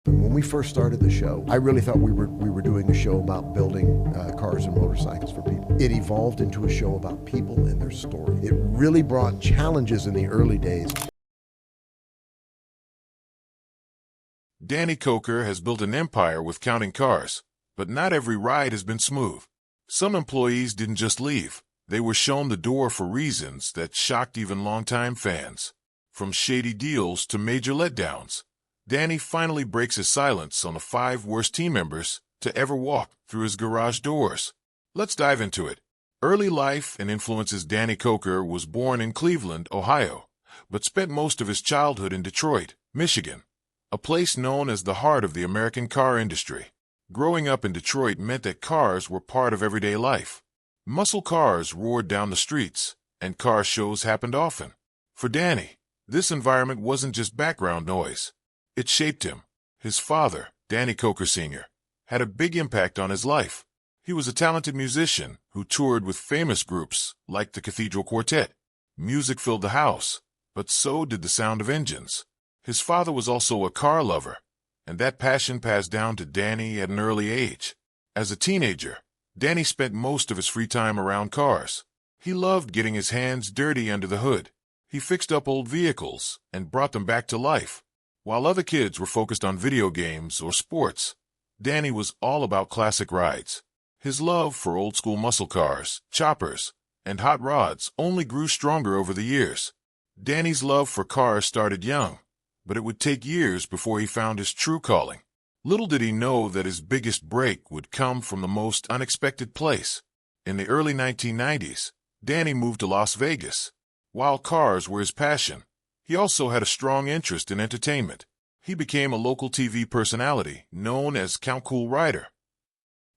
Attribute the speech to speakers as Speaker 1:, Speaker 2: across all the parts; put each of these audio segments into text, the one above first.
Speaker 1: When we first started the show, I really thought we were doing a show about building cars and motorcycles for people. It evolved into a show about people and their story. It really brought challenges in the early days.
Speaker 2: Danny Koker has built an empire with counting cars, but not every ride has been smooth. Some employees didn't just leave. They were shown the door for reasons that shocked even longtime fans. From shady deals to major letdowns, Danny finally breaks his silence on the 5 worst team members to ever walk through his garage doors. Let's dive into it. Early life and influences. Danny Koker was born in Cleveland, Ohio, but spent most of his childhood in Detroit, Michigan, a place known as the heart of the American car industry. Growing up in Detroit meant that cars were part of everyday life. Muscle cars roared down the streets, and car shows happened often. For Danny, this environment wasn't just background noise. It shaped him. His father, Danny Koker Sr., had a big impact on his life. He was a talented musician who toured with famous groups like the Cathedral Quartet. Music filled the house, but so did the sound of engines. His father was also a car lover, and that passion passed down to Danny at an early age. As a teenager, Danny spent most of his free time around cars. He loved getting his hands dirty under the hood. He fixed up old vehicles and brought them back to life. While other kids were focused on video games or sports, Danny was all about classic rides. His love for old-school muscle cars, choppers, and hot rods only grew stronger over the years. Danny's love for cars started young, but it would take years before he found his true calling. Little did he know that his biggest break would come from the most unexpected place. In the early 1990s, Danny moved to Las Vegas. While cars were his passion, he also had a strong interest in entertainment. He became a local TV personality known as Count Cool Rider.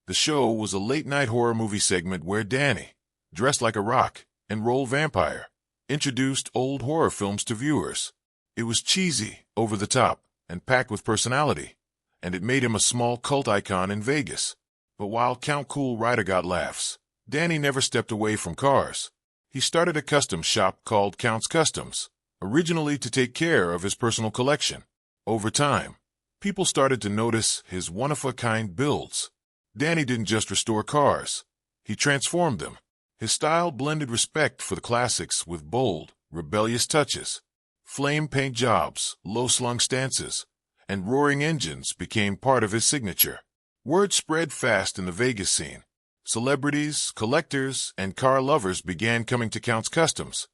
Speaker 2: The show was a late-night horror movie segment where Danny, dressed like a rock and roll vampire, introduced old horror films to viewers. It was cheesy, over the top, and packed with personality, and it made him a small cult icon in Vegas. But while Count Cool Rider got laughs, Danny never stepped away from cars. He started a custom shop called Count's Customs, originally to take care of his personal collection. Over time, people started to notice his one-of-a-kind builds. Danny didn't just restore cars, he transformed them. His style blended respect for the classics with bold, rebellious touches. Flame paint jobs, low-slung stances, and roaring engines became part of his signature. Word spread fast in the Vegas scene. Celebrities, collectors, and car lovers began coming to Count's Customs,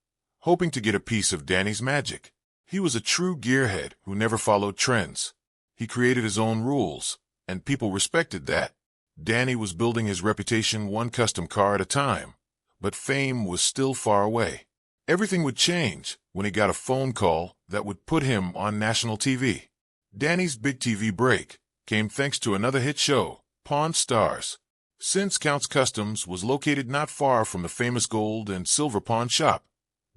Speaker 2: hoping to get a piece of Danny's magic. He was a true gearhead who never followed trends. He created his own rules, and people respected that. Danny was building his reputation one custom car at a time, but fame was still far away. Everything would change when he got a phone call that would put him on national TV. Danny's big TV break came thanks to another hit show, Pawn Stars. Since Count's Customs was located not far from the famous gold and silver pawn shop,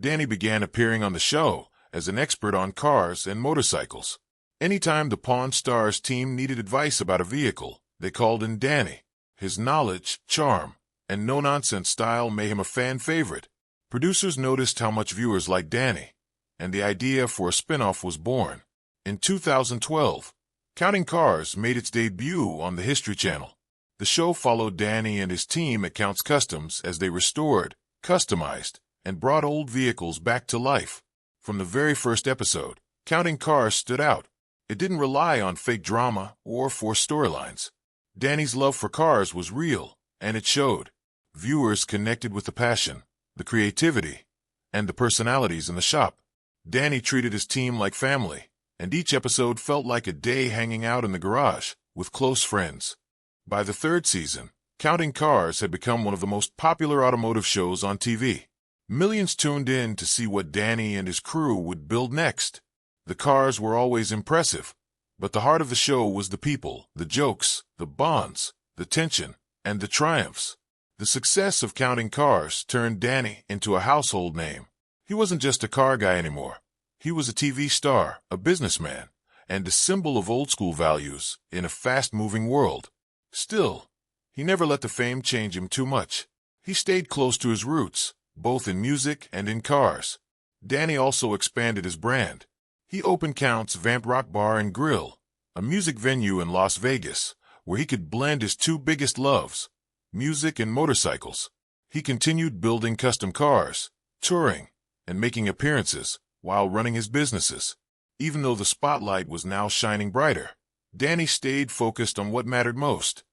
Speaker 2: Danny began appearing on the show as an expert on cars and motorcycles. Anytime the Pawn Stars team needed advice about a vehicle, they called in Danny. His knowledge, charm, and no-nonsense style made him a fan favorite. Producers noticed how much viewers liked Danny, and the idea for a spin-off was born. In 2012, Counting Cars made its debut on the History Channel. The show followed Danny and his team at Count's Customs as they restored, customized, and brought old vehicles back to life. From the very first episode, Counting Cars stood out. It didn't rely on fake drama or forced storylines. Danny's love for cars was real, and it showed. Viewers connected with the passion, the creativity, and the personalities in the shop. Danny treated his team like family, and each episode felt like a day hanging out in the garage with close friends. By the third season, Counting Cars had become one of the most popular automotive shows on TV. Millions tuned in to see what Danny and his crew would build next. The cars were always impressive, but the heart of the show was the people, the jokes, the bonds, the tension, and the triumphs. The success of Counting Cars turned Danny into a household name. He wasn't just a car guy anymore. He was a TV star, a businessman, and a symbol of old-school values in a fast-moving world. Still, he never let the fame change him too much. He stayed close to his roots, both in music and in cars. Danny also expanded his brand. He opened Count's Vamp Rock Bar and Grill, a music venue in Las Vegas, where he could blend his two biggest loves, music and motorcycles. He continued building custom cars, touring, and making appearances while running his businesses. Even though the spotlight was now shining brighter, Danny stayed focused on what mattered most,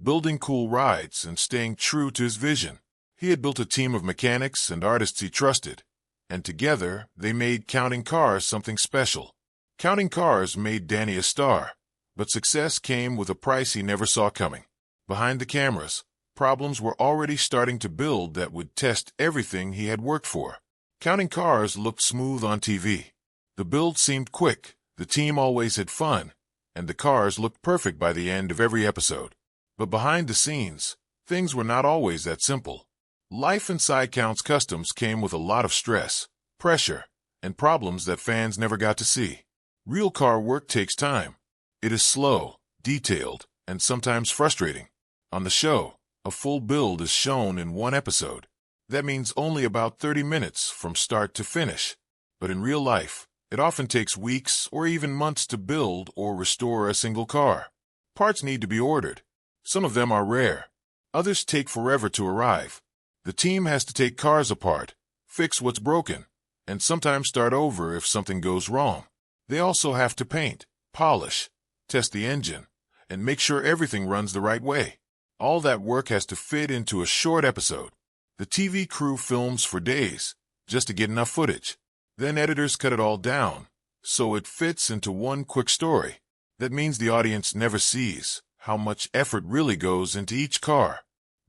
Speaker 2: building cool rides and staying true to his vision. He had built a team of mechanics and artists he trusted, and together they made counting cars something special. Counting cars made Danny a star, but success came with a price he never saw coming. Behind the cameras, problems were already starting to build that would test everything he had worked for. Counting cars looked smooth on TV. The build seemed quick, the team always had fun, and the cars looked perfect by the end of every episode. But behind the scenes, things were not always that simple. Life inside Counts Customs came with a lot of stress, pressure, and problems that fans never got to see. Real car work takes time. It is slow, detailed, and sometimes frustrating. On the show, a full build is shown in one episode. That means only about 30 minutes from start to finish. But in real life, it often takes weeks or even months to build or restore a single car. Parts need to be ordered. Some of them are rare. Others take forever to arrive. The team has to take cars apart, fix what's broken, and sometimes start over if something goes wrong. They also have to paint, polish, test the engine, and make sure everything runs the right way. All that work has to fit into a short episode. The TV crew films for days just to get enough footage. Then editors cut it all down, so it fits into one quick story. That means the audience never sees how much effort really goes into each car.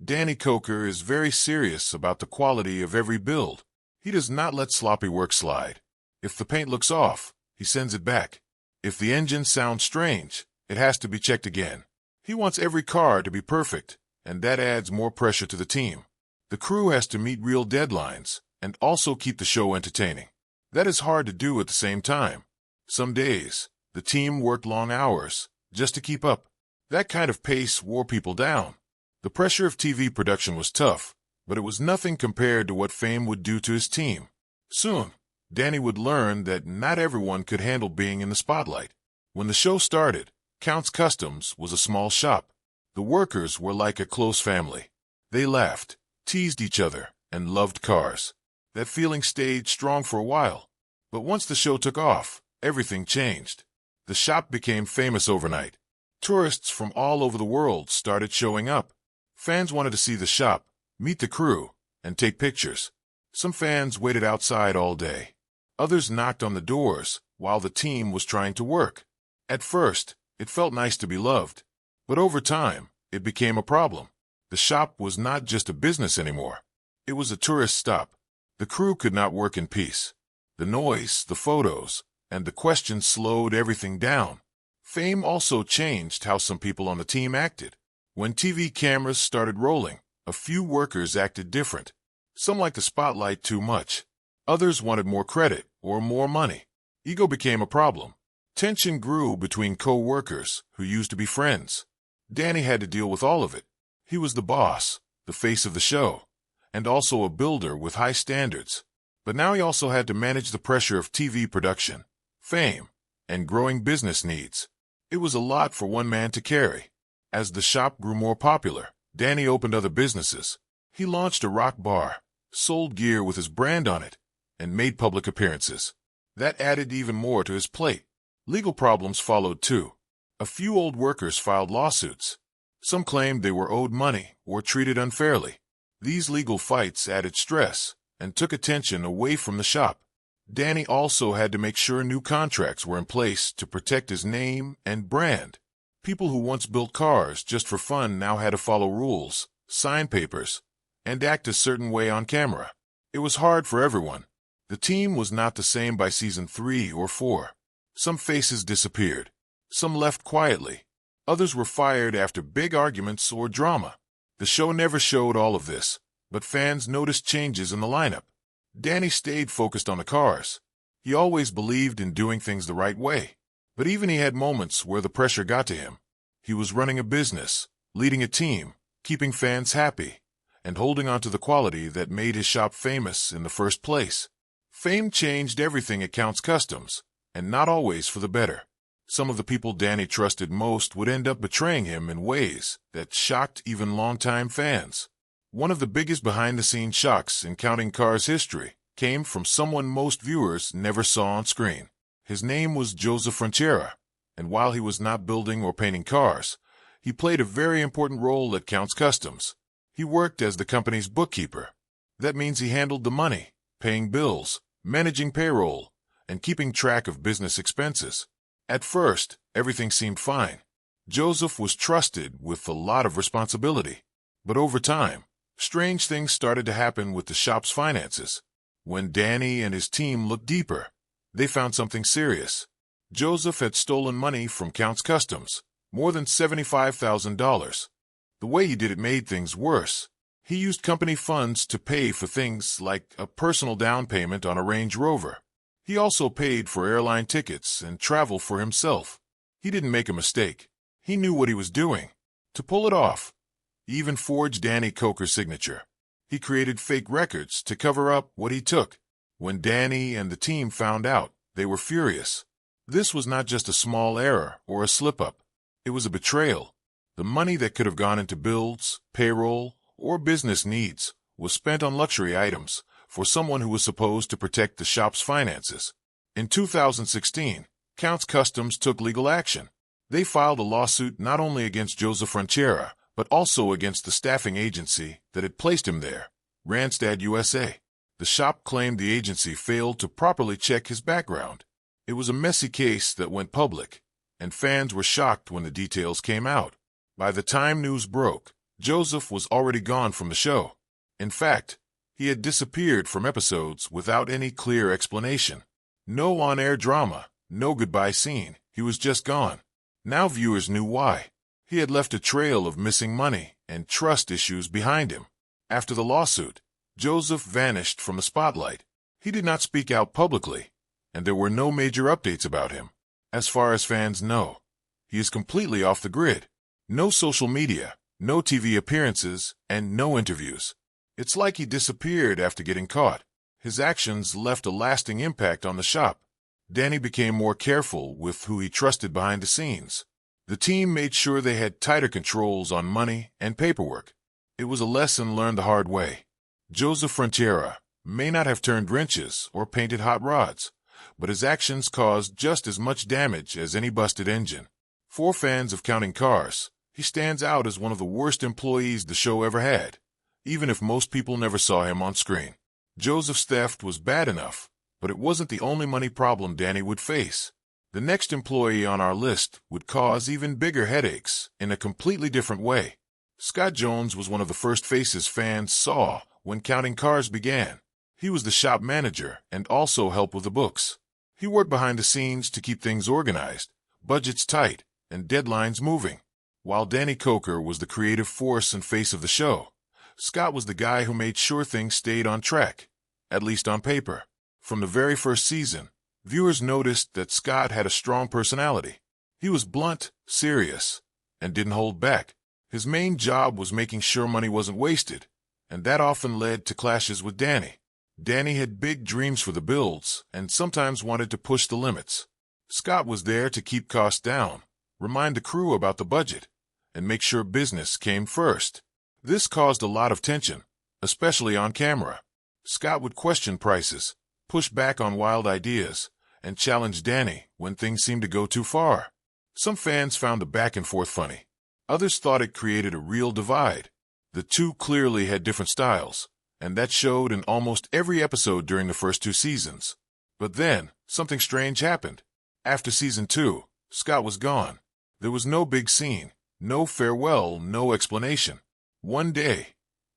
Speaker 2: Danny Koker is very serious about the quality of every build. He does not let sloppy work slide. If the paint looks off, he sends it back. If the engine sounds strange, it has to be checked again. He wants every car to be perfect, and that adds more pressure to the team. The crew has to meet real deadlines and also keep the show entertaining. That is hard to do at the same time. Some days, the team worked long hours just to keep up. That kind of pace wore people down. The pressure of TV production was tough, but it was nothing compared to what fame would do to his team. Soon, Danny would learn that not everyone could handle being in the spotlight. When the show started, Counts Customs was a small shop. The workers were like a close family. They laughed, teased each other, and loved cars. That feeling stayed strong for a while. But once the show took off, everything changed. The shop became famous overnight. Tourists from all over the world started showing up. Fans wanted to see the shop, meet the crew, and take pictures. Some fans waited outside all day. Others knocked on the doors while the team was trying to work. At first, it felt nice to be loved. But over time, it became a problem. The shop was not just a business anymore. It was a tourist stop. The crew could not work in peace. The noise, the photos, and the questions slowed everything down. Fame also changed how some people on the team acted. When TV cameras started rolling, a few workers acted different. Some liked the spotlight too much. Others wanted more credit or more money. Ego became a problem. Tension grew between co-workers who used to be friends. Danny had to deal with all of it. He was the boss, the face of the show, and also a builder with high standards. But now he also had to manage the pressure of TV production, fame, and growing business needs. It was a lot for one man to carry. As the shop grew more popular, Danny opened other businesses. He launched a rock bar, sold gear with his brand on it, and made public appearances. That added even more to his plate. Legal problems followed too. A few old workers filed lawsuits. Some claimed they were owed money or treated unfairly. These legal fights added stress and took attention away from the shop. Danny also had to make sure new contracts were in place to protect his name and brand. People who once built cars just for fun now had to follow rules, sign papers, and act a certain way on camera. It was hard for everyone. The team was not the same by season 3 or 4. Some faces disappeared. Some left quietly. Others were fired after big arguments or drama. The show never showed all of this, but fans noticed changes in the lineup. Danny stayed focused on the cars. He always believed in doing things the right way. But even he had moments where the pressure got to him. He was running a business, leading a team, keeping fans happy, and holding on to the quality that made his shop famous in the first place. Fame changed everything at Counts Customs, and not always for the better. Some of the people Danny trusted most would end up betraying him in ways that shocked even longtime fans. One of the biggest behind-the-scenes shocks in Counting Cars history came from someone most viewers never saw on screen. His name was Joseph Frontiera, and while he was not building or painting cars, he played a very important role at Count's Customs. He worked as the company's bookkeeper. That means he handled the money, paying bills, managing payroll, and keeping track of business expenses. At first, everything seemed fine. Joseph was trusted with a lot of responsibility. But over time, strange things started to happen with the shop's finances. When Danny and his team looked deeper, they found something serious. Joseph had stolen money from Count's Customs, more than $75,000. The way he did it made things worse. He used company funds to pay for things like a personal down payment on a Range Rover. He also paid for airline tickets and travel for himself. He didn't make a mistake. He knew what he was doing. To pull it off, he even forged Danny Koker's signature. He created fake records to cover up what he took. When Danny and the team found out, they were furious. This was not just a small error or a slip-up. It was a betrayal. The money that could have gone into builds, payroll, or business needs was spent on luxury items for someone who was supposed to protect the shop's finances. In 2016, Count's Customs took legal action. They filed a lawsuit not only against Joseph Frontiera, but also against the staffing agency that had placed him there, Randstad USA. The shop claimed the agency failed to properly check his background. It was a messy case that went public, and fans were shocked when the details came out. By the time news broke, Joseph was already gone from the show. In fact, he had disappeared from episodes without any clear explanation. No on-air drama, no goodbye scene. He was just gone. Now viewers knew why. He had left a trail of missing money and trust issues behind him. After the lawsuit, Joseph vanished from the spotlight. He did not speak out publicly, and there were no major updates about him. As far as fans know, he is completely off the grid. No social media, no TV appearances, and no interviews. It's like he disappeared after getting caught. His actions left a lasting impact on the shop. Danny became more careful with who he trusted behind the scenes. The team made sure they had tighter controls on money and paperwork. It was a lesson learned the hard way. Joseph Frontiera may not have turned wrenches or painted hot rods, but his actions caused just as much damage as any busted engine. For fans of Counting Cars, he stands out as one of the worst employees the show ever had, even if most people never saw him on screen. Joseph's theft was bad enough, but it wasn't the only money problem Danny would face. The next employee on our list would cause even bigger headaches in a completely different way. Scott Jones was one of the first faces fans saw when Counting Cars began. He was the shop manager and also helped with the books. He worked behind the scenes to keep things organized, budgets tight, and deadlines moving. While Danny Koker was the creative force and face of the show, Scott was the guy who made sure things stayed on track, at least on paper. From the very first season, viewers noticed that Scott had a strong personality. He was blunt, serious, and didn't hold back. His main job was making sure money wasn't wasted, and that often led to clashes with Danny. Danny had big dreams for the builds and sometimes wanted to push the limits. Scott was there to keep costs down, remind the crew about the budget, and make sure business came first. This caused a lot of tension, especially on camera. Scott would question prices, push back on wild ideas, and challenge Danny when things seemed to go too far. Some fans found the back and forth funny. Others thought it created a real divide. The two clearly had different styles, and that showed in almost every episode during the first two seasons. But then, something strange happened. After season 2, Scott was gone. There was no big scene, no farewell, no explanation. One day,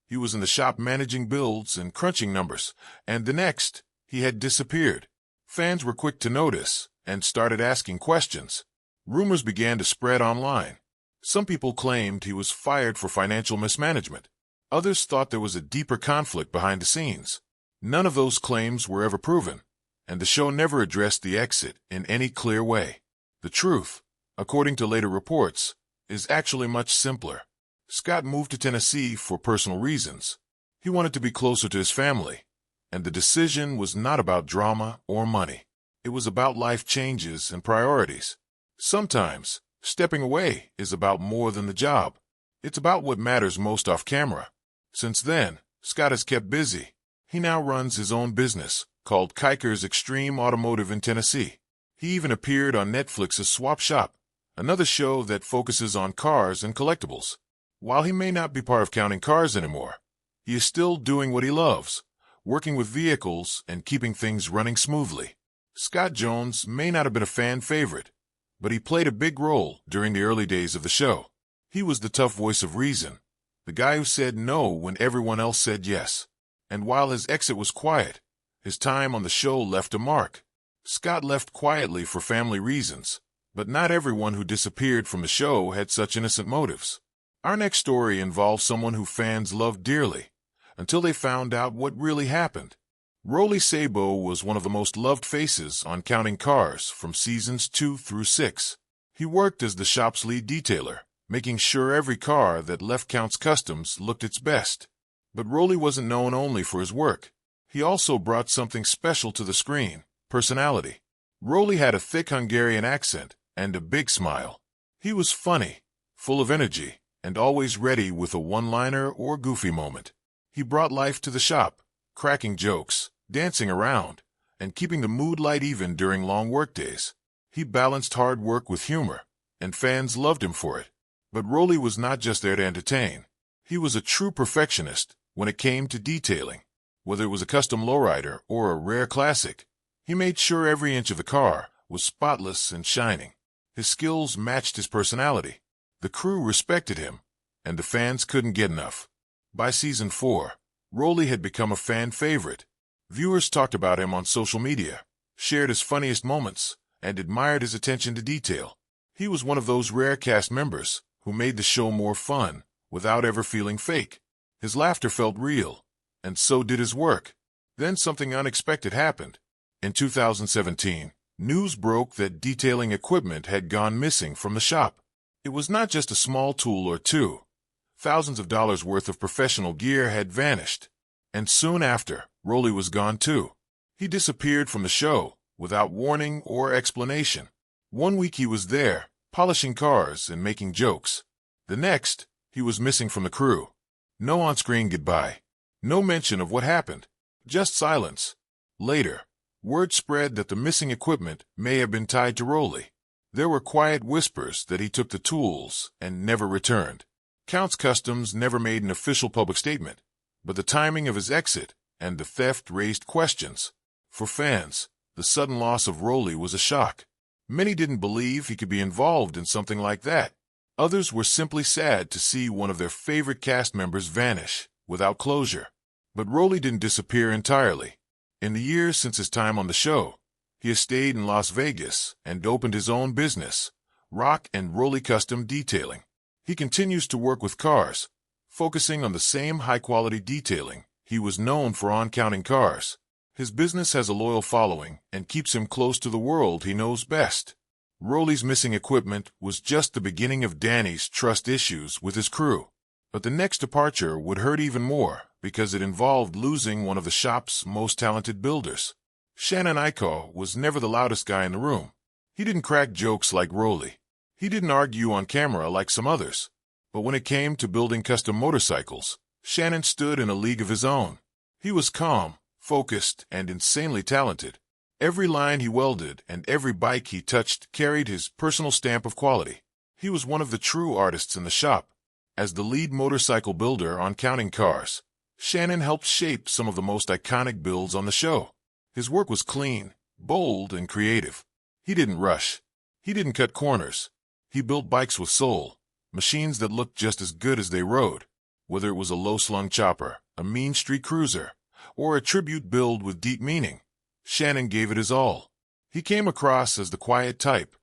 Speaker 2: he was in the shop managing builds and crunching numbers, and the next, he had disappeared. Fans were quick to notice and started asking questions. Rumors began to spread online. Some people claimed he was fired for financial mismanagement. Others thought there was a deeper conflict behind the scenes. None of those claims were ever proven, and the show never addressed the exit in any clear way. The truth, according to later reports, is actually much simpler. Scott moved to Tennessee for personal reasons. He wanted to be closer to his family, and the decision was not about drama or money. It was about life changes and priorities. Sometimes, stepping away is about more than the job. It's about what matters most off camera. Since then, Scott has kept busy. He now runs his own business, called Koker's Extreme Automotive in Tennessee. He even appeared on Netflix's Swap Shop, another show that focuses on cars and collectibles. While he may not be part of Counting Cars anymore, he is still doing what he loves, working with vehicles and keeping things running smoothly. Scott Jones may not have been a fan favorite, but he played a big role during the early days of the show. He was the tough voice of reason, the guy who said no when everyone else said yes. And while his exit was quiet, his time on the show left a mark. Scott left quietly for family reasons, but not everyone who disappeared from the show had such innocent motives. Our next story involves someone who fans loved dearly, until they found out what really happened. Rolly Sabo was one of the most loved faces on Counting Cars from seasons 2 through 6. He worked as the shop's lead detailer, making sure every car that left Count's Kustoms looked its best. But Rolly wasn't known only for his work. He also brought something special to the screen: personality. Rolly had a thick Hungarian accent and a big smile. He was funny, full of energy, and always ready with a one-liner or goofy moment. He brought life to the shop, cracking jokes, dancing around, and keeping the mood light even during long workdays. He balanced hard work with humor, and fans loved him for it. But Rolly was not just there to entertain. He was a true perfectionist when it came to detailing. Whether it was a custom lowrider or a rare classic, he made sure every inch of the car was spotless and shining. His skills matched his personality. The crew respected him, and the fans couldn't get enough. By season 4, Rolly had become a fan favorite. Viewers talked about him on social media, shared his funniest moments, and admired his attention to detail. He was one of those rare cast members who made the show more fun without ever feeling fake. His laughter felt real, and so did his work. Then something unexpected happened. In 2017, news broke that detailing equipment had gone missing from the shop. It was not just a small tool or two. Thousands of dollars worth of professional gear had vanished. And soon after, Rolly was gone too. He disappeared from the show without warning or explanation. One week he was there, polishing cars and making jokes. The next, he was missing from the crew. No on-screen goodbye. No mention of what happened. Just silence. Later, word spread that the missing equipment may have been tied to Rolly. There were quiet whispers that he took the tools and never returned. Count's Kustoms never made an official public statement, but the timing of his exit and the theft raised questions. For fans, the sudden loss of Rolly was a shock. Many didn't believe he could be involved in something like that. Others were simply sad to see one of their favorite cast members vanish without closure. But Rolly didn't disappear entirely. In the years since his time on the show, he has stayed in Las Vegas and opened his own business, Rock and Rolly Custom Detailing. He continues to work with cars, focusing on the same high-quality detailing he was known for on Counting Cars. His business has a loyal following and keeps him close to the world he knows best. Rolly's missing equipment was just the beginning of Danny's trust issues with his crew. But the next departure would hurt even more because it involved losing one of the shop's most talented builders. Shannon Iko was never the loudest guy in the room. He didn't crack jokes like Rolly. He didn't argue on camera like some others. But when it came to building custom motorcycles, Shannon stood in a league of his own. He was calm, focused, and insanely talented. Every line he welded and every bike he touched carried his personal stamp of quality. He was one of the true artists in the shop. As the lead motorcycle builder on Counting Cars, Shannon helped shape some of the most iconic builds on the show. His work was clean, bold, and creative. He didn't rush. He didn't cut corners. He built bikes with soul, machines that looked just as good as they rode. Whether it was a low-slung chopper, a mean street cruiser, or a tribute build with deep meaning, Shannon gave it his all. He came across as the quiet type,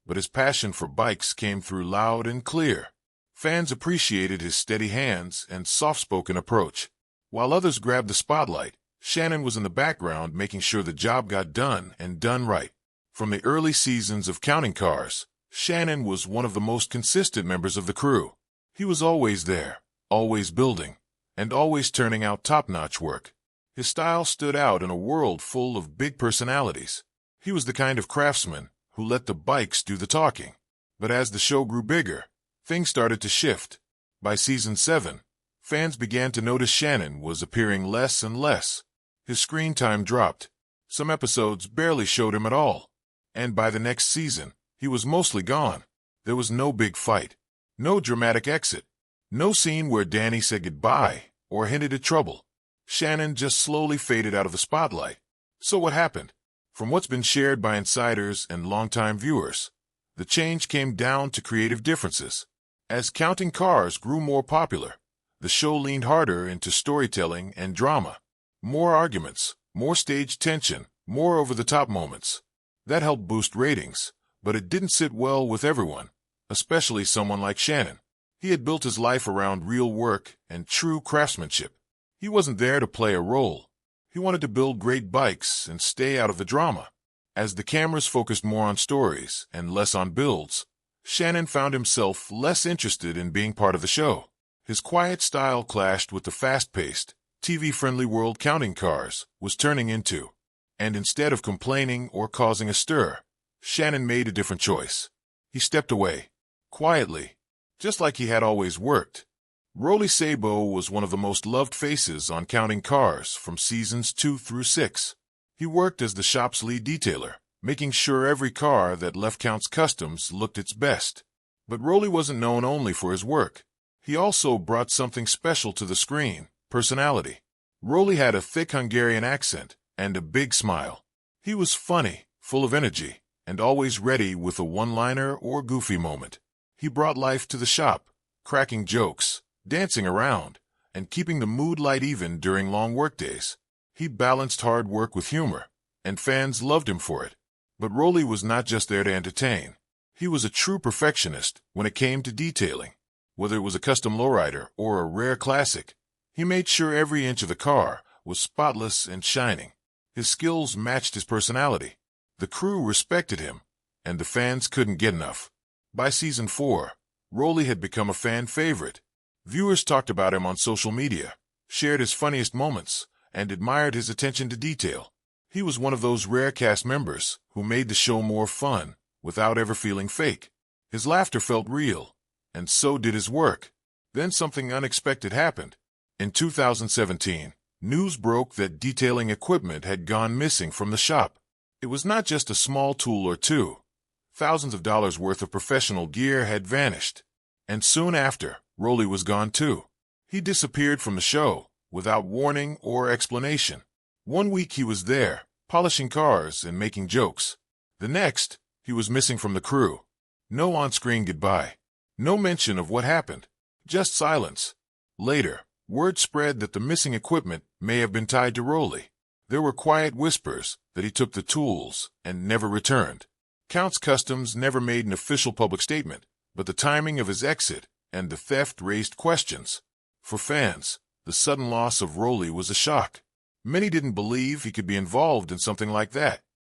Speaker 2: but his passion for bikes came through loud and clear. Fans appreciated his steady hands and soft-spoken approach. While others grabbed the spotlight, Shannon was in the background making sure the job got done and done right. From the early seasons of Counting Cars, Shannon was one of the most consistent members of the crew. He was always there, always building, and always turning out top-notch work. His style stood out in a world full of big personalities. He was the kind of craftsman who let the bikes do the talking. But as the show grew bigger, things started to shift. By season 7, fans began to notice Shannon was appearing less and less. His screen time dropped. Some episodes barely showed him at all. And by the next season, he was mostly gone. There was no big fight, no dramatic exit, no scene where Danny said goodbye or hinted at trouble. Shannon just slowly faded out of the spotlight. So what happened? From what's been shared by insiders and longtime viewers, the change came down to creative differences. As Counting Cars grew more popular, the show leaned harder into storytelling and drama. More arguments, more stage tension, more over-the-top moments. That helped boost ratings, but it didn't sit well with everyone, especially someone like Shannon. He had built his life around real work and true craftsmanship. He wasn't there to play a role. He wanted to build great bikes and stay out of the drama. As the cameras focused more on stories and less on builds, Shannon found himself less interested in being part of the show. His quiet style clashed with the fast-paced, TV-friendly world Counting Cars was turning into. And instead of complaining or causing a stir, Shannon made a different choice. He stepped away, quietly, just like he had always worked. Rolly Sabo was one of the most loved faces on Counting Cars from seasons 2 through 6. He worked as the shop's lead detailer, making sure every car that left Kustoms looked its best. But Rolly wasn't known only for his work. He also brought something special to the screen: personality. Rolly had a thick Hungarian accent and a big smile. He was funny, full of energy, and always ready with a one-liner or goofy moment. He brought life to the shop, cracking jokes, dancing around, and keeping the mood light even during long workdays. He balanced hard work with humor, and fans loved him for it. But Rolly was not just there to entertain. He was a true perfectionist when it came to detailing. Whether it was a custom lowrider or a rare classic, he made sure every inch of the car was spotless and shining. His skills matched his personality. The crew respected him, and the fans couldn't get enough. By season 4, Rolly had become a fan favorite. Viewers talked about him on social media, shared his funniest moments, and admired his attention to detail. He was one of those rare cast members who made the show more fun without ever feeling fake. His laughter felt real, and so did his work. Then something unexpected happened. In 2017, news broke that detailing equipment had gone missing from the shop. It was not just a small tool or two. Thousands of dollars worth of professional gear had vanished. And soon after, Rolly was gone too. He disappeared from the show, without warning or explanation. One week he was there, polishing cars and making jokes. The next, he was missing from the crew. No on-screen goodbye. No mention of what happened. Just silence. Later, word spread that the missing equipment may have been tied to Rolly. There were quiet whispers that he took the tools and never returned. Kustoms never made an official public statement, but the timing of his exit and the theft raised questions. For fans, the sudden loss of Rolly was a shock. Many didn't believe he could be involved in something like that.